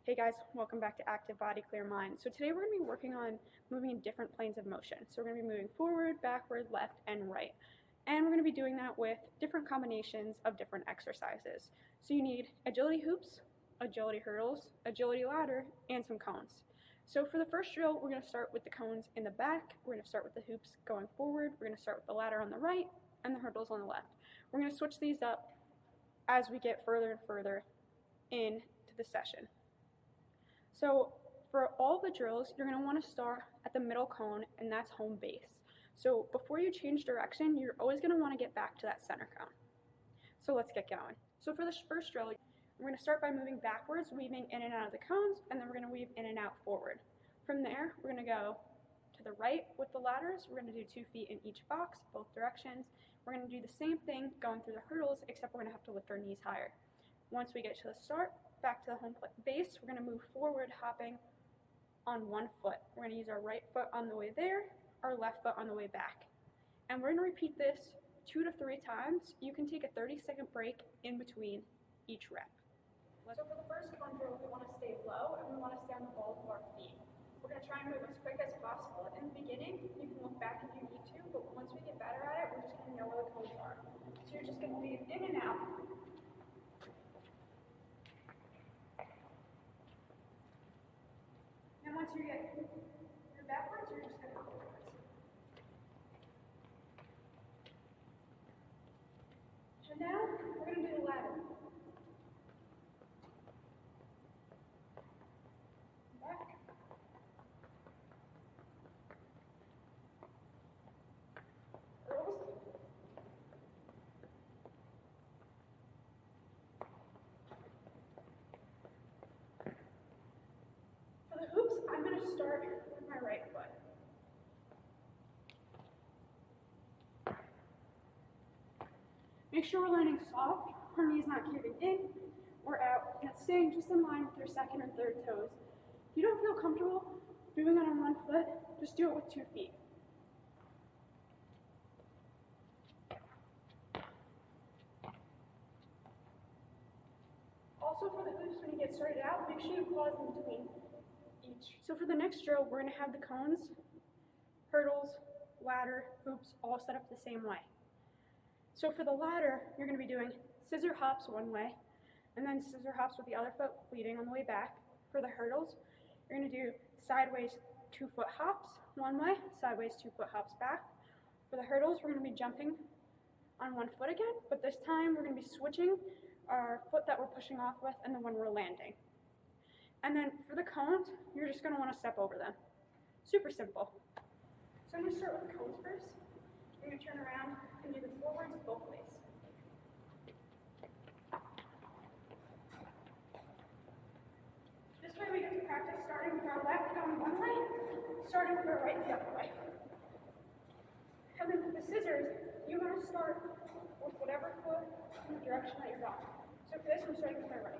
Hey guys, welcome back to Active Body, Clear Mind. So today we're going to be working on moving in different planes of motion. So we're going to be moving forward, backward, left, and right. And we're going to be doing that with different combinations of different exercises. So you need agility hoops, agility hurdles, agility ladder, and some cones. So for the first drill, we're going to start with the cones in the back. We're going to start with the hoops going forward. We're going to start with the ladder on the right and the hurdles on the left. We're going to switch these up as we get further and further into the session. So for all the drills, you're going to want to start at the middle cone, and that's home base. So before you change direction, you're always going to want to get back to that center cone. So let's get going. So for this first drill, we're going to start by moving backwards, weaving in and out of the cones, and then we're going to weave in and out forward. From there, we're going to go to the right with the ladders. We're going to do 2 feet in each box, both directions. We're going to do the same thing going through the hurdles, except we're going to have to lift our knees higher. Once we get to the start, back to the home base, we're going to move forward, hopping on 1 foot. We're going to use our right foot on the way there, our left foot on the way back. And we're going to repeat this 2 to 3 times. You can take a 30-second break in between each rep. So for the first cone drill, we want to stay low and we want to stay on the balls of our feet. We're going to try and move as quick as possible. In the beginning, you can look back if you need to, but once we get better at it, we're just going to know where the cones are. So you're just going to weave in and out. And once you get your backwards, you're just going to go forwards. So now, we're going to do the ladder. Back. Hurdles. For the hoops, I'm going to start with my right foot. Make sure we're landing soft, our knees not caving in or out, and it's staying just in line with your second or third toes. If you don't feel comfortable moving on 1 foot, just do it with 2 feet. Also for the hoops, when you get started out, make sure you pause in between each. So for the next drill, we're going to have the cones, hurdles, ladder, hoops all set up the same way. So for the ladder, you're going to be doing scissor hops one way, and then scissor hops with the other foot leading on the way back. For the hurdles, you're going to do sideways 2-foot hops one way, sideways 2-foot hops back. For the hurdles, we're going to be jumping on 1 foot again, but this time we're going to be switching our foot that we're pushing off with and the one we're landing. And then for the cones, you're just going to want to step over them. Super simple. So I'm going to start with the cones first. I'm going to turn around and do the forwards both ways. This way we get to practice starting with our left going one way, starting with our right the other way. And then with the scissors, you want to start with whatever foot in the direction that you're going. So for this, I'm starting with my right.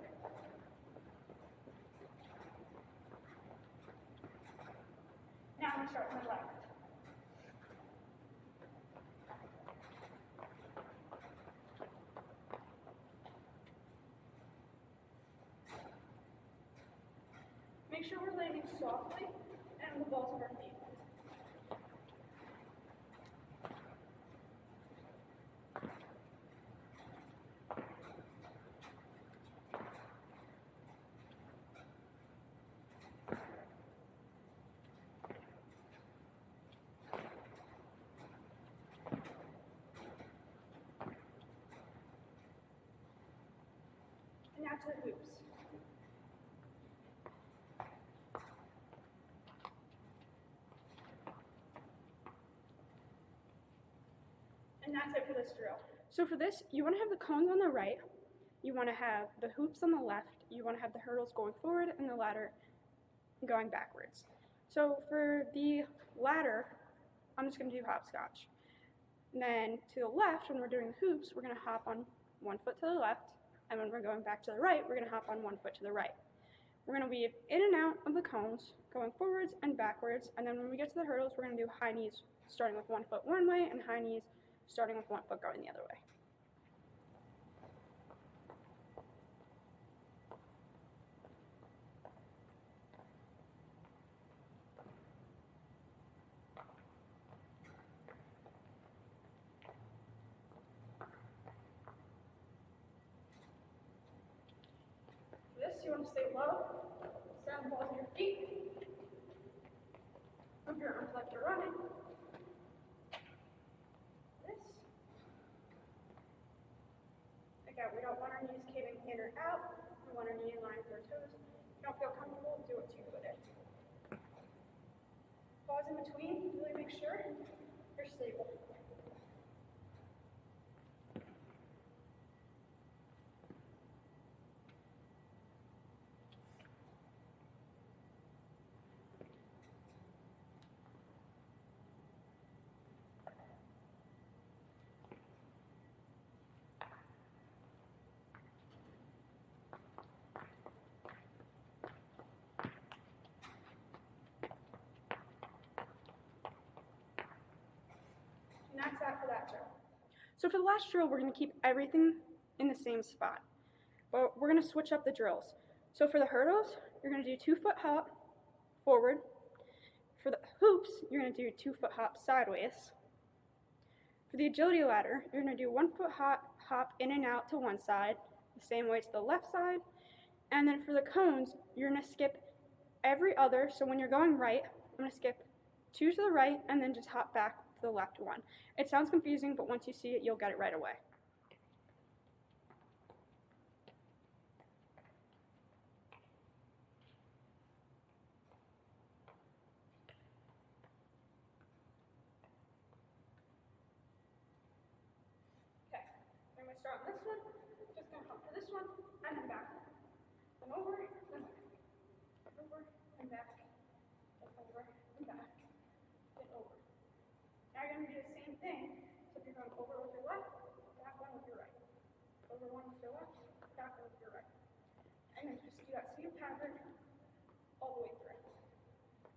Now I'm going to start with my left. Make sure we're landing softly and on the balls of our feet. And now to the hoops. And that's it for this drill. So for this, you want to have the cones on the right, you want to have the hoops on the left, you want to have the hurdles going forward and the ladder going backwards. So for the ladder, I'm just going to do hopscotch. And then to the left, when we're doing the hoops, we're going to hop on 1 foot to the left, and when we're going back to the right, we're going to hop on 1 foot to the right. We're going to weave in and out of the cones, going forwards and backwards, and then when we get to the hurdles, we're going to do high knees, starting with 1 foot one way and high knees starting with 1 foot going the other way. want to stay low. Sound balls in your feet. Move your arms like you're running. This. Again, we don't want our knees caving in or out. We want our knee in line with our toes. If you don't feel comfortable, do it two-footed. Pause in between, really make sure you're stable. And that's that for that drill. So for the last drill, we're going to keep everything in the same spot, but we're going to switch up the drills. So for the hurdles, you're going to do 2-foot hop forward. For the hoops, you're going to do 2-foot hop sideways. For the agility ladder, you're going to do 1-foot hop in and out to one side, the same way to the left side. And then for the cones, you're going to skip every other. So when you're going right, I'm going to skip 2 to the right and then just hop back to the left 1. It sounds confusing, but once you see it, you'll get it right away. Okay, I'm going to start on this one. Just going to hop to this one and then back. Then over, then back. Over and back. Then over and back. Then over. Now you're going to do the same thing. So if you're going over with your left, back one with your right. Over one with your left, back one with your right. And then just do that same pattern all the way through.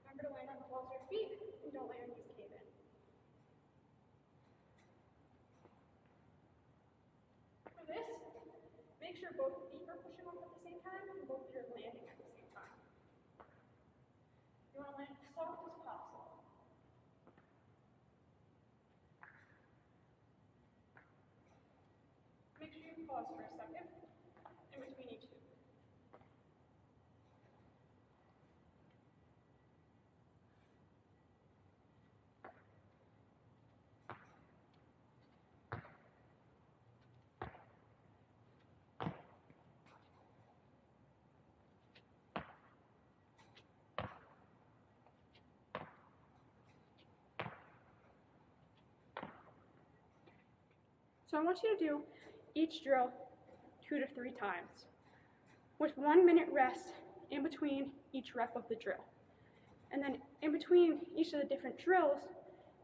Remember to land on the balls of your feet and don't let your knees cave in. For this, make sure both feet are pushing up at the same time and both feet are landing at the same time. You want to land as soft as possible. Make sure you pause for a second in between each two. So I want you to do each drill 2 to 3 times, with 1 minute rest in between each rep of the drill. And then in between each of the different drills,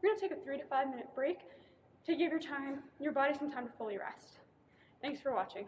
you're going to take a 3 to 5 minute break to give your body some time to fully rest. Thanks for watching.